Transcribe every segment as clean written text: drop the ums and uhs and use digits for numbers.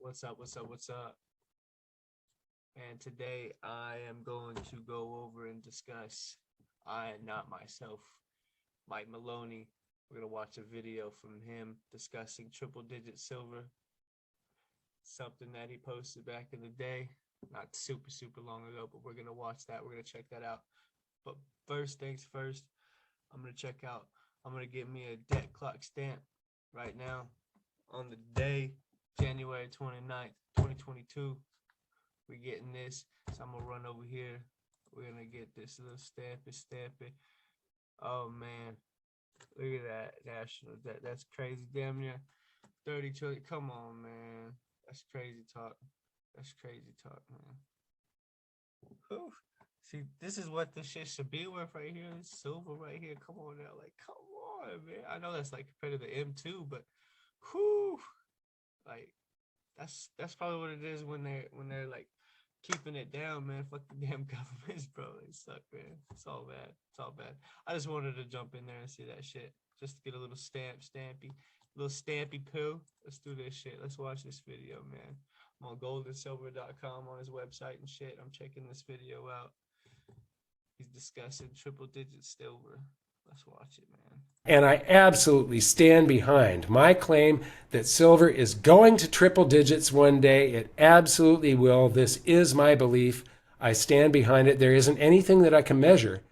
What's up? What's up? What's up? And today I am going to go over and discuss, I not myself, Mike Maloney. We're going to watch a video from him discussing triple digit silver, something that he posted back in the day, not super long ago, but we're going to watch that. We're going to check that out. But first things first, I'm going to check out, I'm going to get me a debt clock stamp right now on the day, January 29th, 2022. We're getting this. So I'm gonna run over here. We're gonna get this little stamp it. Oh man. Look at that national debt. That's crazy. Damn near 30 trillion. Come on, man. That's crazy talk. That's crazy talk, man. Whew. See, this is what this shit should be worth right here. This silver right here. Come on now. Like, come on, man. I know that's like compared to the M2, but whew. Like that's probably what it is when they're like keeping it down, man. Fuck the damn governments, bro. They suck, man. It's all bad. It's all bad. I just wanted to jump in there and see that shit. Just to get a little little stampy poo. Let's do this shit. Let's watch this video, man. I'm on goldandsilver.com on his website and shit. I'm checking this video out. He's discussing triple digit silver. Let's watch it, man. And I absolutely stand behind my claim that silver is going to triple digits one day. It absolutely will. This is my belief. I stand behind it. There isn't anything that I can measure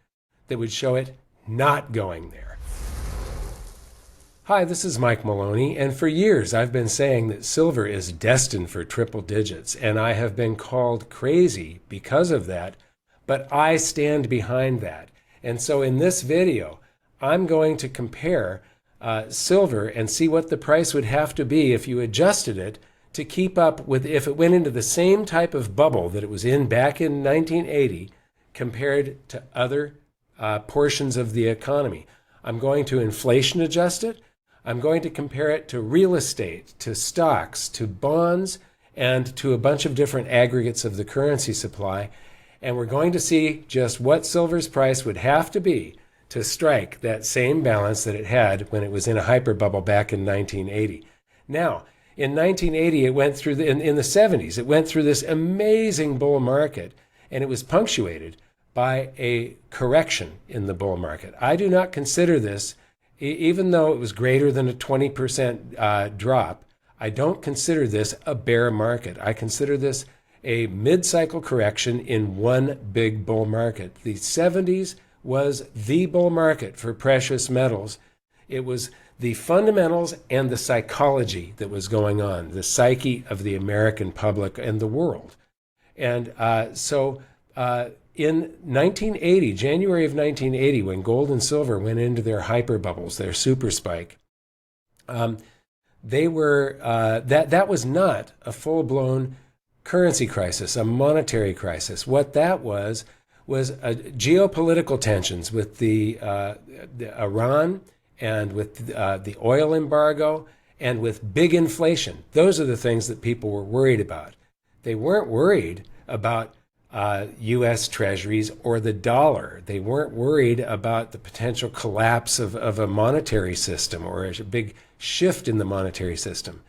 that would show it not going there. Hi, this is Mike Maloney, and for years I've been saying that silver is destined for triple digits, and I have been called crazy because of that, but I stand behind that. And so in this video, I'm going to compare silver and see what the price would have to be if you adjusted it to keep up with if it went into the same type of bubble that it was in back in 1980 compared to other portions of the economy. I'm going to inflation adjust it. I'm going to compare it to real estate, to stocks, to bonds, and to a bunch of different aggregates of the currency supply. And we're going to see just what silver's price would have to be to strike that same balance that it had when it was in a hyper bubble back in 1980. Now, in 1980, it went through, in the 70s, it went through this amazing bull market, and it was punctuated by a correction in the bull market. I do not consider this, even though it was greater than a 20% drop, I don't consider this a bear market. I consider this a mid-cycle correction in one big bull market. The 70s was the bull market for precious metals. It was the fundamentals and the psychology that was going on, the psyche of the American public and the world. And so in 1980, January of 1980, when gold and silver went into their hyper bubbles, their super spike, they were that was not a full-blown currency crisis, a monetary crisis. What that was geopolitical tensions with the Iran and with the oil embargo and with big inflation. Those are the things that people were worried about. They weren't worried about U.S. treasuries or the dollar. They weren't worried about the potential collapse of a monetary system or a big shift in the monetary system.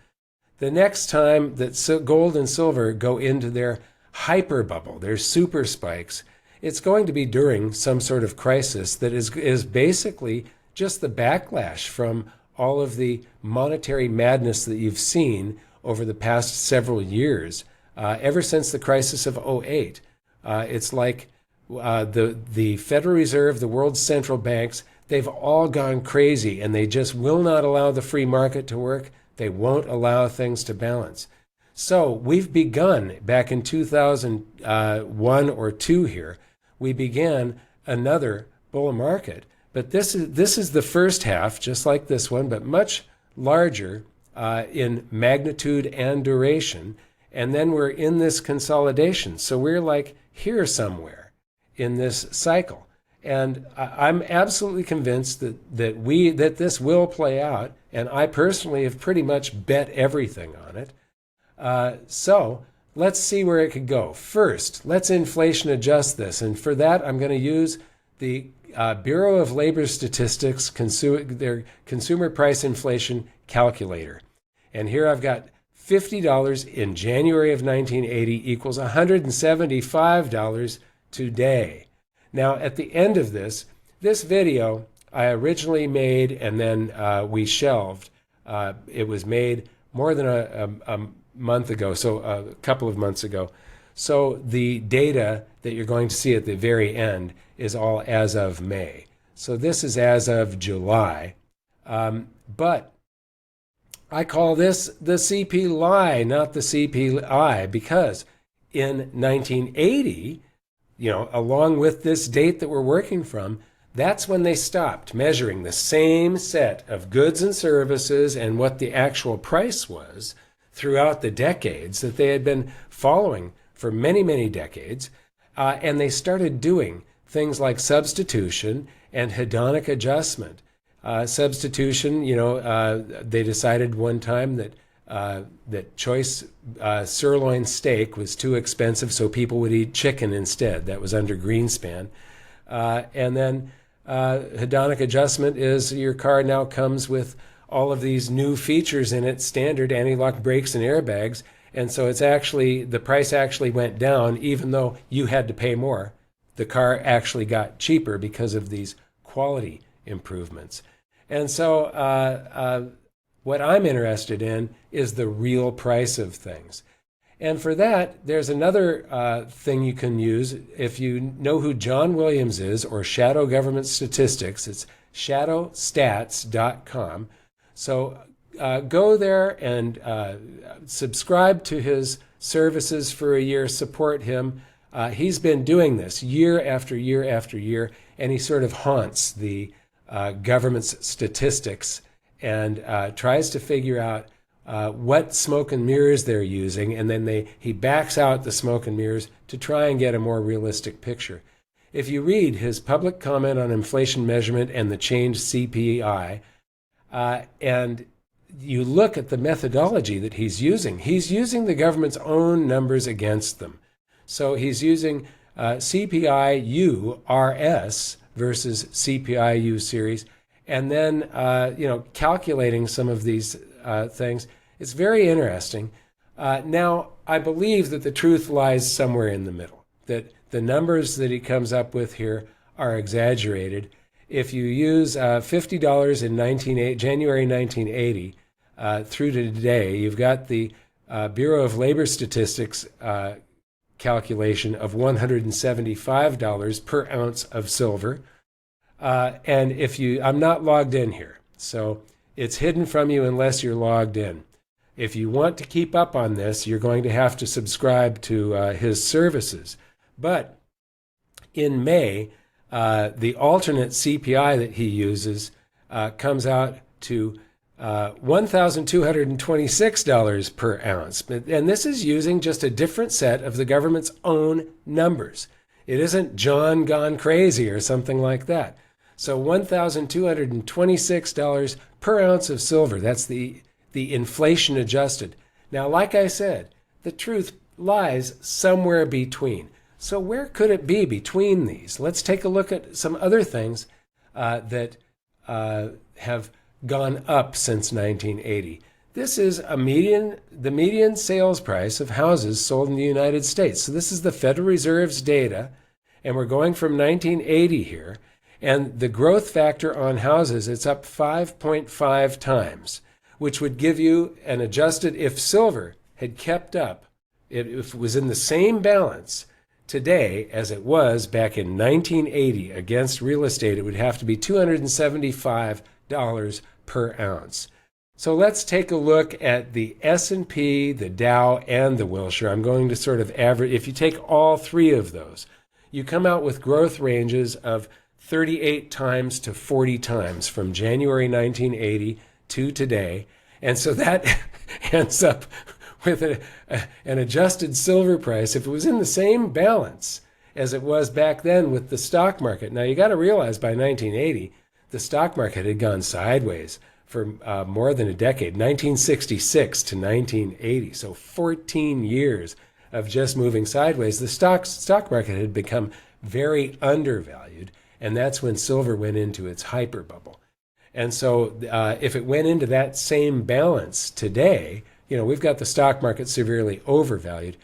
The next time that gold and silver go into their hyper bubble, their super spikes, it's going to be during some sort of crisis that is basically just the backlash from all of the monetary madness that you've seen over the past several years, ever since the crisis of '08. It's like the Federal Reserve, the world's central banks, they've all gone crazy, and they just will not allow the free market to work. They won't allow things to balance. So we've begun back in 2001 or 2 here. We began another bull market, but this is the first half, just like this one, but much larger in magnitude and duration. And then we're in this consolidation. So we're like here somewhere in this cycle. And I'm absolutely convinced that this will play out. And I personally have pretty much bet everything on it. So let's see where it could go. First, let's inflation adjust this. And for that, I'm going to use the Bureau of Labor Statistics, their consumer price inflation calculator. And here I've got $50 in January of 1980 equals $175 today. Now, at the end of this video I originally made and then we shelved. It was made more than a month ago, so a couple of months ago. So the data that you're going to see at the very end is all as of May. So this is as of July. But I call this the CP lie, not the CPI, because in 1980, along with this date that we're working from, that's when they stopped measuring the same set of goods and services and what the actual price was throughout the decades that they had been following for many, many decades. And they started doing things like substitution and hedonic adjustment. Substitution, they decided one time that choice sirloin steak was too expensive, so people would eat chicken instead. That was under Greenspan. And then hedonic adjustment is your car now comes with all of these new features in it, standard anti-lock brakes and airbags. And so it's actually, the price actually went down even though you had to pay more. The car actually got cheaper because of these quality improvements. And so what I'm interested in is the real price of things. And for that, there's another thing you can use. If you know who John Williams is, or Shadow Government Statistics, it's shadowstats.com. So go there and subscribe to his services for a year, support him. He's been doing this year after year after year, and he sort of haunts the government's statistics and tries to figure out what smoke and mirrors they're using, and then he backs out the smoke and mirrors to try and get a more realistic picture. If you read his public comment on inflation measurement and the changed CPI, and you look at the methodology that he's using the government's own numbers against them. So he's using CPI-U-RS versus CPI-U series, and then calculating some of these things. It's very interesting. Now, I believe that the truth lies somewhere in the middle, that the numbers that he comes up with here are exaggerated. If you use $50 in January 1980 through to today, you've got the Bureau of Labor Statistics calculation of $175 per ounce of silver. And I'm not logged in here, so it's hidden from you unless you're logged in. If you want to keep up on this, you're going to have to subscribe to his services. But in May, the alternate CPI that he uses comes out to $1,226 per ounce. And this is using just a different set of the government's own numbers. It isn't John gone crazy or something like that. So $1,226 per ounce of silver. That's the inflation adjusted. Now, like I said, the truth lies somewhere between. So where could it be between these? Let's take a look at some other things that have gone up since 1980. This is the median sales price of houses sold in the United States. So this is the Federal Reserve's data, and we're going from 1980 here. And the growth factor on houses, it's up 5.5 times, which would give you an adjusted, if silver had kept up, if it was in the same balance today as it was back in 1980 against real estate, it would have to be $275 per ounce. So let's take a look at the S&P, the Dow, and the Wilshire. I'm going to sort of average. If you take all three of those, you come out with growth ranges of 38 times to 40 times from January 1980 to today. And so that ends up with an adjusted silver price, if it was in the same balance as it was back then with the stock market. Now, you got to realize by 1980, the stock market had gone sideways for more than a decade, 1966 to 1980. So 14 years of just moving sideways. The stock market had become very undervalued. And that's when silver went into its hyper bubble. And so if it went into that same balance today, we've got the stock market severely overvalued,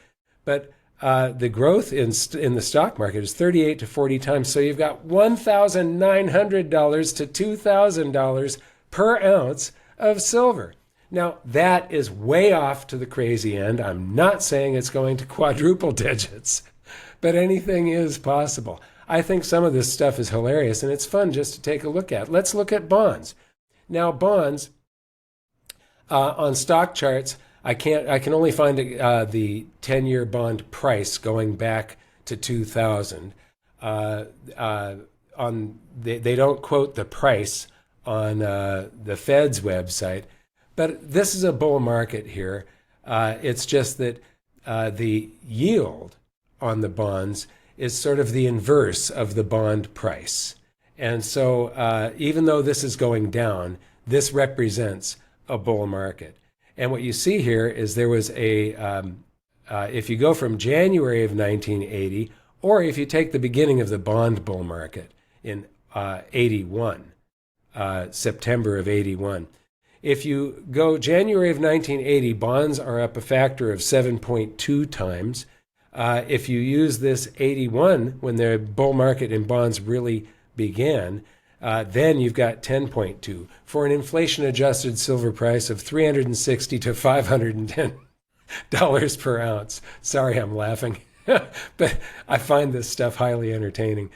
but the growth in the stock market is 38 to 40 times. So you've got $1,900 to $2,000 per ounce of silver. Now, that is way off to the crazy end. I'm not saying it's going to quadruple digits, but anything is possible. I think some of this stuff is hilarious, and it's fun just to take a look at. Let's look at bonds. Now, bonds on stock charts, I can only find the 10-year bond price going back to 2000. They don't quote the price on the Fed's website, but this is a bull market here. It's just that the yield on the bonds is sort of the inverse of the bond price. And so even though this is going down, this represents a bull market. And what you see here is there was if you go from January of 1980, or if you take the beginning of the bond bull market in 81, September of 81, if you go January of 1980, bonds are up a factor of 7.2 times. If you use this 81, when the bull market in bonds really began, then you've got 10.2 for an inflation-adjusted silver price of $360 to $510 per ounce. Sorry, I'm laughing, but I find this stuff highly entertaining.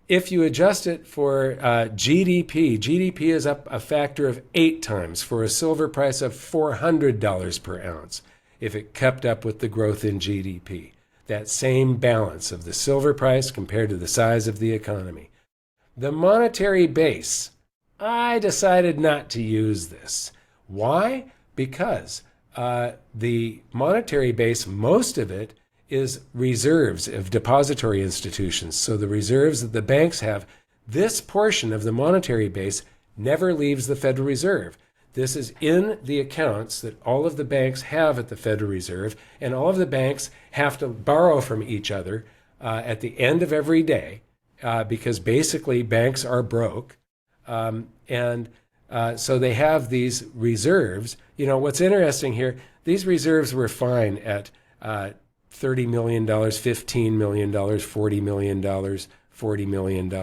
If you adjust it for GDP is up a factor of 8 times for a silver price of $400 per ounce if it kept up with the growth in GDP. That same balance of the silver price compared to the size of the economy. The monetary base, I decided not to use this. Why? Because the monetary base, most of it is reserves of depository institutions. So the reserves that the banks have, this portion of the monetary base never leaves the Federal Reserve. This is in the accounts that all of the banks have at the Federal Reserve, and all of the banks have to borrow from each other at the end of every day because basically banks are broke. So they have these reserves. What's interesting here, these reserves were fine at $30 million, $15 million, $40 million, $40 million.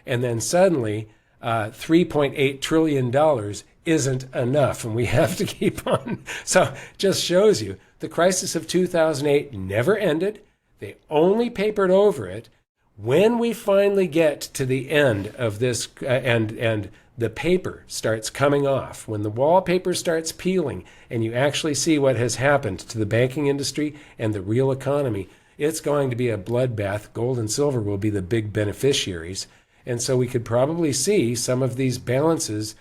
And then suddenly $3.8 trillion isn't enough, and we have to keep on. So just shows you the crisis of 2008 never ended. They only papered over it. When we finally get to the end of this and the paper starts coming off, when the wallpaper starts peeling and you actually see what has happened to the banking industry and the real economy, it's going to be a bloodbath. Gold and silver will be the big beneficiaries. And so we could probably see some of these balances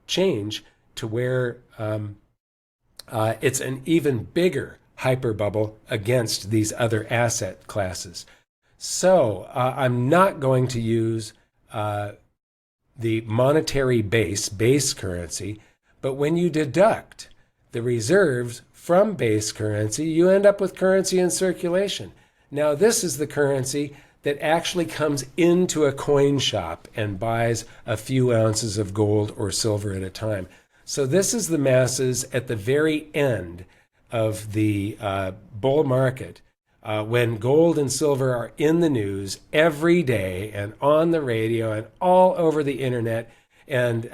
change to where it's an even bigger hyper bubble against these other asset classes. So I'm not going to use the monetary base currency, but when you deduct the reserves from base currency, you end up with currency in circulation. Now, this is the currency that actually comes into a coin shop and buys a few ounces of gold or silver at a time. So this is the masses at the very end of the bull market, when gold and silver are in the news every day and on the radio and all over the internet, and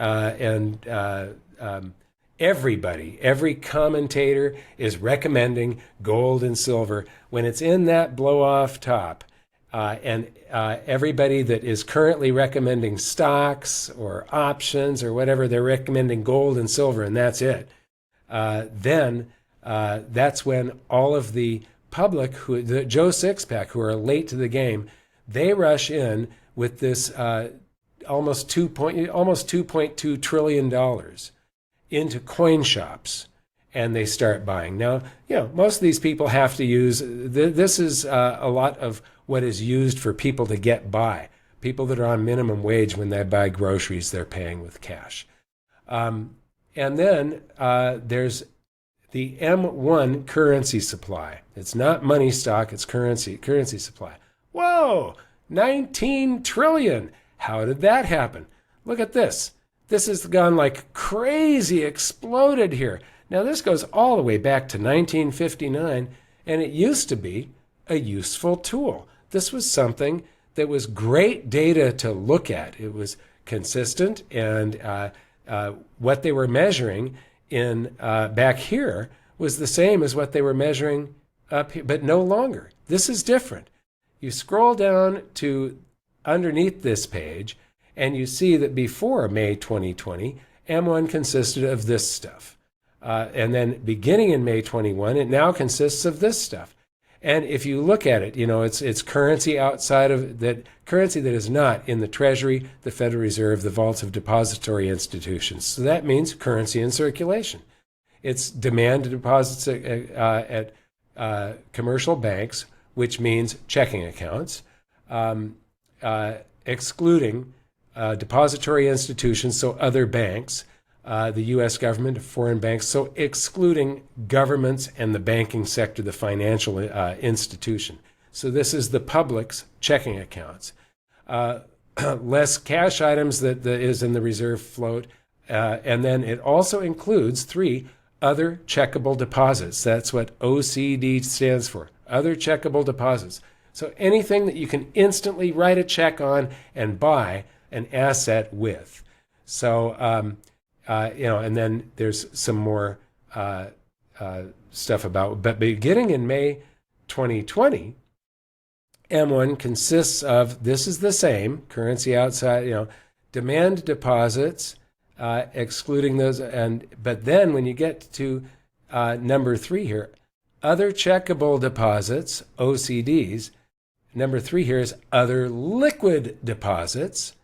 everybody, every commentator is recommending gold and silver when it's in that blow-off top. And everybody that is currently recommending stocks or options or whatever, they're recommending gold and silver, and that's it. Then that's when all of the public, the Joe Sixpack, who are late to the game, they rush in with this almost $2.2 trillion into coin shops, and they start buying. Now, most of these people have to use, this is a lot of what is used for people to get by. People that are on minimum wage, when they buy groceries, they're paying with cash. And then there's the M1 currency supply. It's not money stock, it's currency supply. Whoa, 19 trillion. How did that happen? Look at this. This has gone like crazy, exploded here. Now, this goes all the way back to 1959, and it used to be a useful tool. This was something that was great data to look at. It was consistent, and what they were measuring in back here was the same as what they were measuring up here, but no longer. This is different. You scroll down to underneath this page, and you see that before May 2020, M1 consisted of this stuff. And then beginning in May 21, it now consists of this stuff. And if you look at it, it's currency outside of that, currency that is not in the Treasury, the Federal Reserve, the vaults of depository institutions. So that means currency in circulation. It's demand deposits at commercial banks, which means checking accounts, excluding depository institutions, so other banks, the U.S. government, foreign banks, so excluding governments and the banking sector, the financial institution. So this is the public's checking accounts. Less cash items that is in the reserve float, and then it also includes 3 other checkable deposits. That's what OCD stands for, other checkable deposits. So anything that you can instantly write a check on and buy an asset with. So, and then there's some more stuff about, but beginning in May 2020, M1 consists of, this is the same, currency outside, demand deposits, excluding those, but then when you get to number 3 here, other checkable deposits, OCDs, number 3 here is other liquid deposits,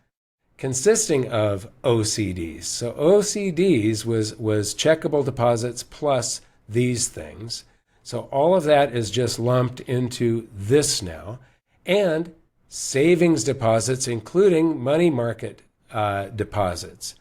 consisting of OCDs. So OCDs was checkable deposits plus these things. So all of that is just lumped into this now. And savings deposits, including money market deposits.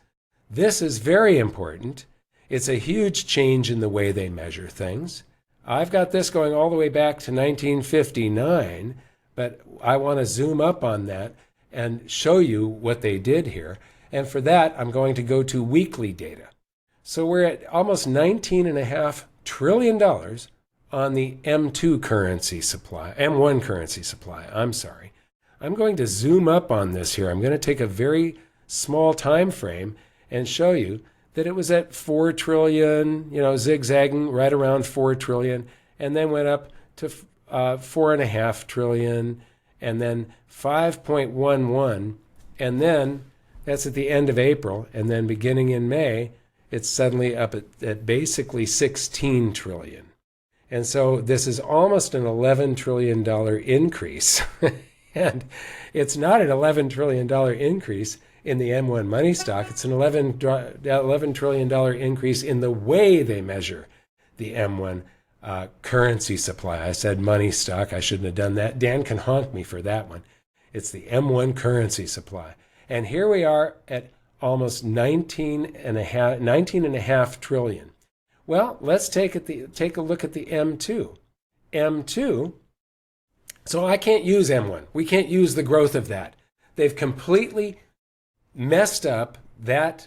This is very important. It's a huge change in the way they measure things. I've got this going all the way back to 1959, but I want to zoom up on that and show you what they did here. And for that, I'm going to go to weekly data. So we're at almost $19.5 trillion on the M2 currency supply, M1 currency supply, I'm sorry. I'm going to zoom up on this here. I'm going to take a very small time frame and show you that it was at 4 trillion, zigzagging right around 4 trillion, and then went up to 4.5 trillion, and then 5.11, and then that's at the end of April, and then beginning in May, it's suddenly up at basically 16 trillion. And so this is almost an $11 trillion increase. And it's not an $11 trillion increase in the M1 money stock. It's an $11 trillion increase in the way they measure the M1 currency supply. I said money stock. I shouldn't have done that. Dan can honk me for that one. It's the M1 currency supply. And here we are at almost 19.5 trillion. Well, let's take a look at the M2. M2, so I can't use M1. We can't use the growth of that. They've completely messed up that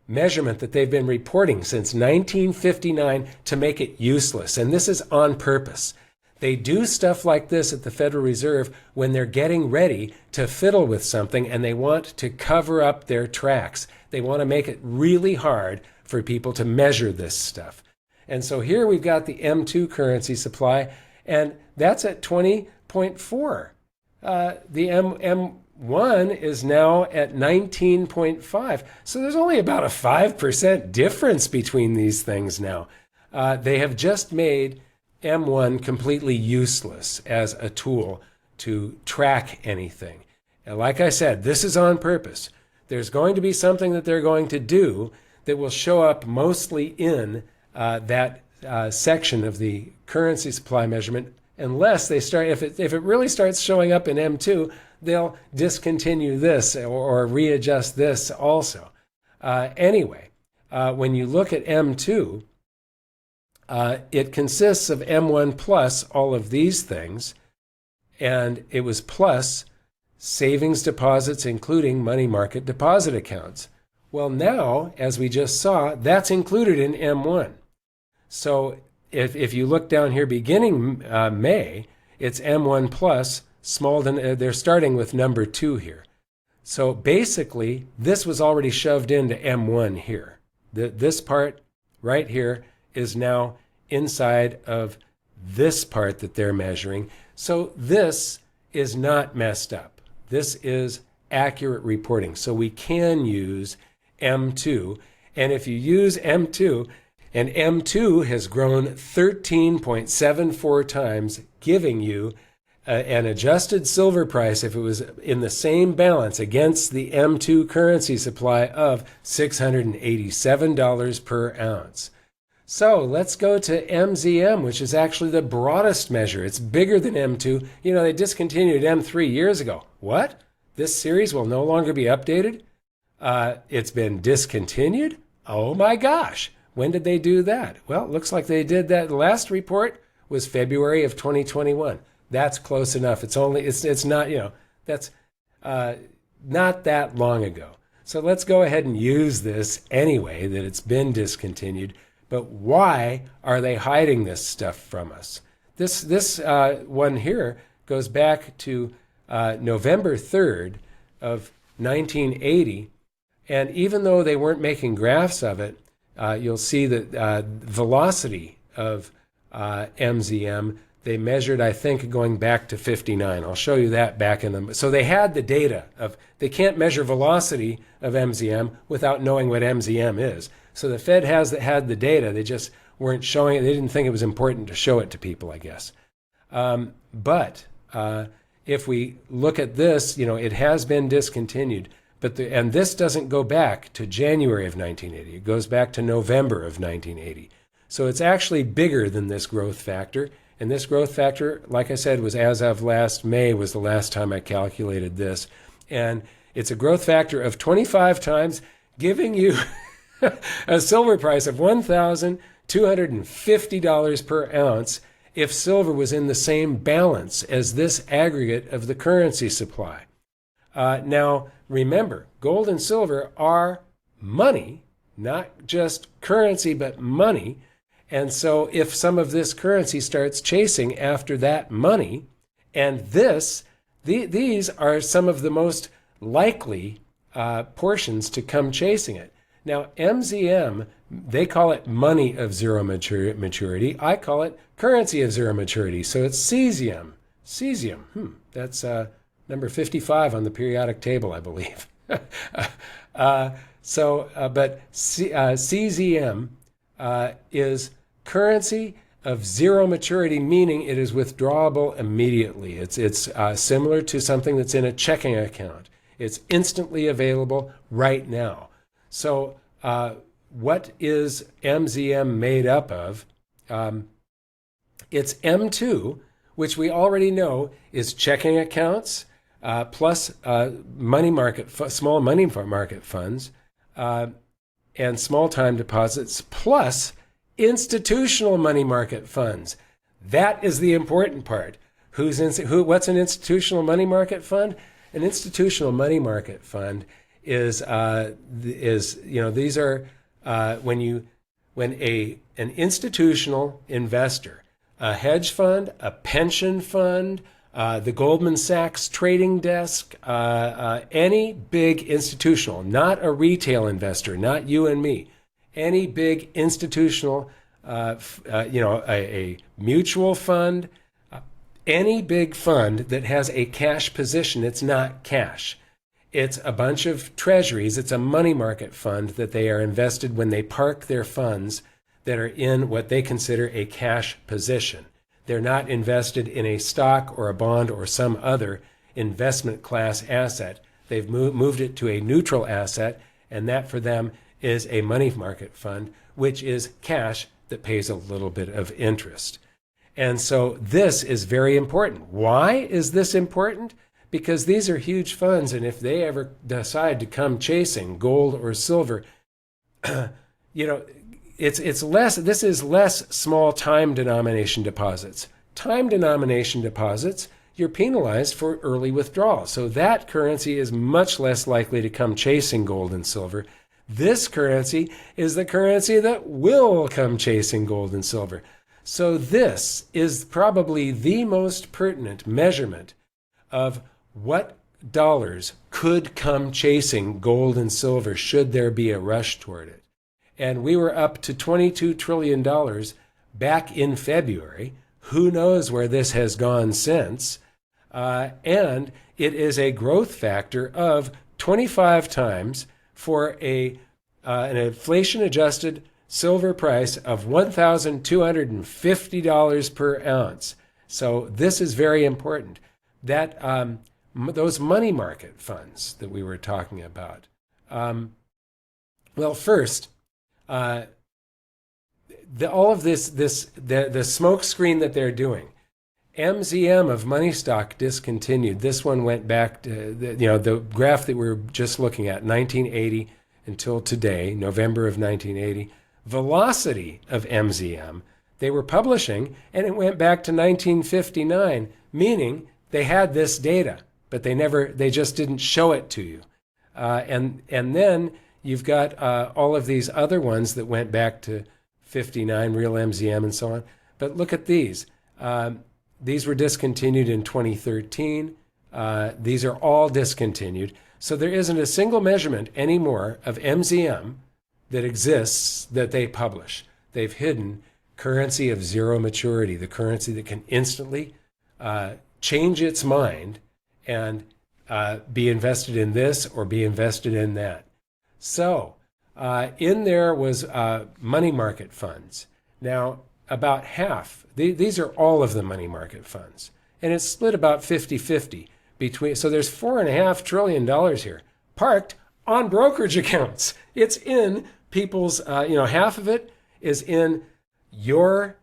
measurement that they've been reporting since 1959 to make it useless. And this is on purpose. They do stuff like this at the Federal Reserve when they're getting ready to fiddle with something and they want to cover up their tracks. They want to make it really hard for people to measure this stuff. And so here we've got the M2 currency supply, and that's at 20.4. The M1 is now at 19.5. So there's only about a 5% difference between these things now. They have just made M1 completely useless as a tool to track anything. And like I said, this is on purpose. There's going to be something that they're going to do that will show up mostly in that section of the currency supply measurement, unless they start, if it really starts showing up in M2, they'll discontinue this or readjust this also. Anyway, when you look at M2, it consists of M1 plus all of these things, and it was plus savings deposits, including money market deposit accounts. Well, now, as we just saw, that's included in M1. So if you look down here beginning May, it's M1 plus they're starting with number 2 here. So basically, this was already shoved into M1 here. This part right here is now inside of this part that they're measuring. So this is not messed up. This is accurate reporting. So we can use M2. And if you use M2, and M2 has grown 13.74 times, giving you an adjusted silver price, if it was in the same balance against the M2 currency supply, of $687 per ounce. So let's go to MZM, which is actually the broadest measure. It's bigger than M2. You know, they discontinued M3 years ago. What? This series will no longer be updated? It's been discontinued? Oh my gosh. When did they do that? Well, it looks like they did that. The last report was February of 2021. That's close enough. It's not, that's not that long ago. So let's go ahead and use this anyway, that it's been discontinued. But why are they hiding this stuff from us? This one here goes back to November 3rd of 1980. And even though they weren't making graphs of it, you'll see that velocity of MZM, they measured, I think, going back to 59. I'll show you that back in them. So they had the data they can't measure velocity of MZM without knowing what MZM is. So the Fed had the data. They just weren't showing it. They didn't think it was important to show it to people, I guess. But if we look at this, it has been discontinued. And this doesn't go back to January of 1980. It goes back to November of 1980. So it's actually bigger than this growth factor. And this growth factor, like I said, was as of last May was the last time I calculated this. And it's a growth factor of 25 times, giving you a silver price of $1,250 per ounce if silver was in the same balance as this aggregate of the currency supply. Now, remember, gold and silver are money, not just currency, but money. And so if some of this currency starts chasing after that money, and these are some of the most likely portions to come chasing it. Now, MZM, they call it money of zero maturity. I call it currency of zero maturity. So it's cesium. Cesium, that's number 55 on the periodic table, I believe. But CZM is currency of zero maturity, meaning it is withdrawable immediately. It's similar to something that's in a checking account. It's instantly available right now. So what is MZM made up of? It's M2, which we already know is checking accounts, plus small money market funds, and small time deposits, plus institutional money market funds. That is the important part. What's an institutional money market fund? An institutional money market fund is these are when an institutional investor, a hedge fund, a pension fund, the Goldman Sachs trading desk, any big institutional, not a retail investor, not you and me, any big institutional, a mutual fund, any big fund that has a cash position. It's not cash. It's a bunch of treasuries. It's a money market fund that they are invested when they park their funds that are in what they consider a cash position. They're not invested in a stock or a bond or some other investment class asset. They've moved it to a neutral asset, and that for them is a money market fund, which is cash that pays a little bit of interest. And so this is very important. Why is this important? Because these are huge funds, and if they ever decide to come chasing gold or silver, it's less. This is less small time denomination deposits. Time denomination deposits, you're penalized for early withdrawal. So that currency is much less likely to come chasing gold and silver This currency is the currency that will come chasing gold and silver. So this is probably the most pertinent measurement of what dollars could come chasing gold and silver should there be a rush toward it. And we were up to $22 trillion back in February. Who knows where this has gone since? And it is a growth factor of 25 times for an inflation-adjusted silver price of $1,250 per ounce. So this is very important. That those money market funds that we were talking about. Well, first, all of the smoke screen that they're doing. MZM of money stock discontinued. This one went back to the graph that we were just looking at, 1980 until today, November of 1980. Velocity of MZM, they were publishing, and it went back to 1959, meaning they had this data, but they just didn't show it to you. And then you've got all of these other ones that went back to 59, real MZM and so on. But look at these. These were discontinued in 2013. These are all discontinued. So there isn't a single measurement anymore of MZM that exists that they publish. They've hidden currency of zero maturity, the currency that can instantly change its mind and be invested in this or be invested in that. So in there was money market funds. Now, about half, these are all of the money market funds. And it's split about 50-50 between, so there's $4.5 trillion here parked on brokerage accounts. It's in people's, half of it is in your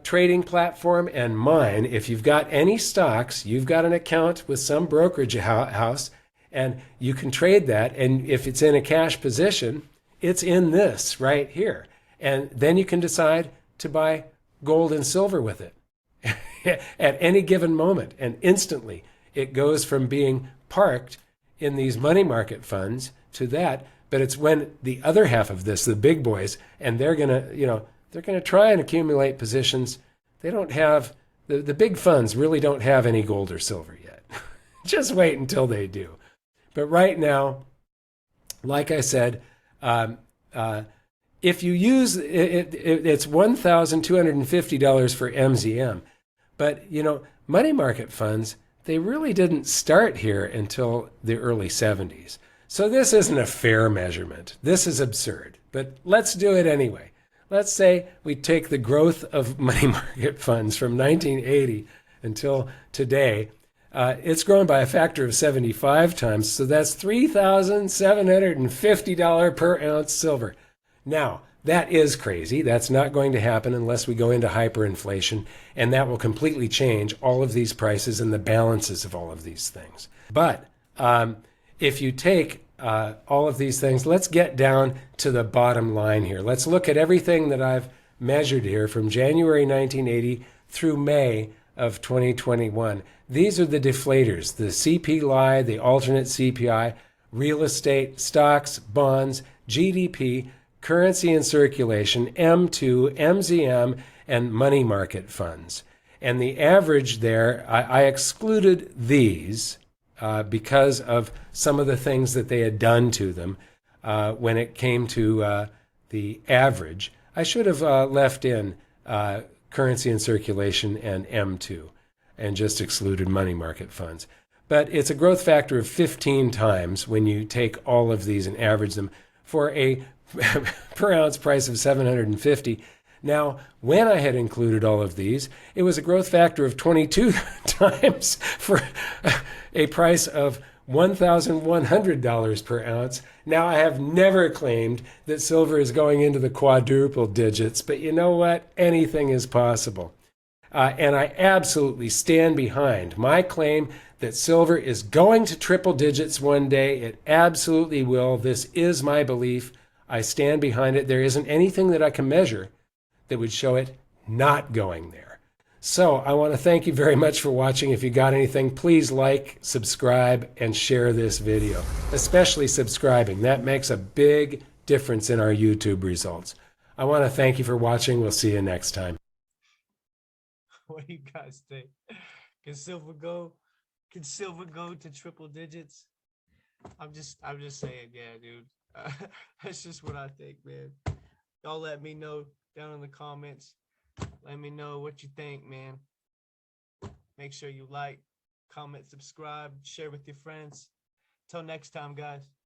trading platform and mine. If you've got any stocks, you've got an account with some brokerage house, and you can trade that. And if it's in a cash position, it's in this right here. And then you can decide to buy gold and silver with it at any given moment. And instantly it goes from being parked in these money market funds to that. But it's when the other half of this, the big boys, and they're going to try and accumulate positions. They don't have, the big funds really don't have any gold or silver yet. Just wait until they do. But right now, like I said, if you use it's $1,250 for MZM. But, money market funds, they really didn't start here until the early 70s. So this isn't a fair measurement. This is absurd. But let's do it anyway. Let's say we take the growth of money market funds from 1980 until today. It's grown by a factor of 75 times. So that's $3,750 per ounce silver. Now, that is crazy. That's not going to happen unless we go into hyperinflation, and that will completely change all of these prices and the balances of all of these things. But if you take all of these things, let's get down to the bottom line here. Let's look at everything that I've measured here from January 1980 through May of 2021. These are the deflators, the CPI, the alternate CPI, real estate, stocks, bonds, GDP, currency in circulation, M2, MZM, and money market funds. And the average there, I excluded these because of some of the things that they had done to them when it came to the average. I should have left in currency in circulation and M2 and just excluded money market funds. But it's a growth factor of 15 times when you take all of these and average them for a per ounce price of 750. Now, when I had included all of these, it was a growth factor of 22 times for a price of $1,100 per ounce. Now, I have never claimed that silver is going into the quadruple digits, but you know what? Anything is possible. And I absolutely stand behind my claim that silver is going to triple digits one day. It absolutely will. This is my belief. I stand behind it. There isn't anything that I can measure that would show it not going there. So I want to thank you very much for watching. If you got anything, please like, subscribe, and share this video, especially subscribing. That makes a big difference in our YouTube results. I want to thank you for watching. We'll see you next time. What do you guys think? Can silver go? Can silver go to triple digits? I'm just saying, yeah, dude. That's just what I think, man. Y'all let me know down in the comments. Let me know what you think, man. Make sure you like, comment, subscribe, share with your friends. Till next time, guys.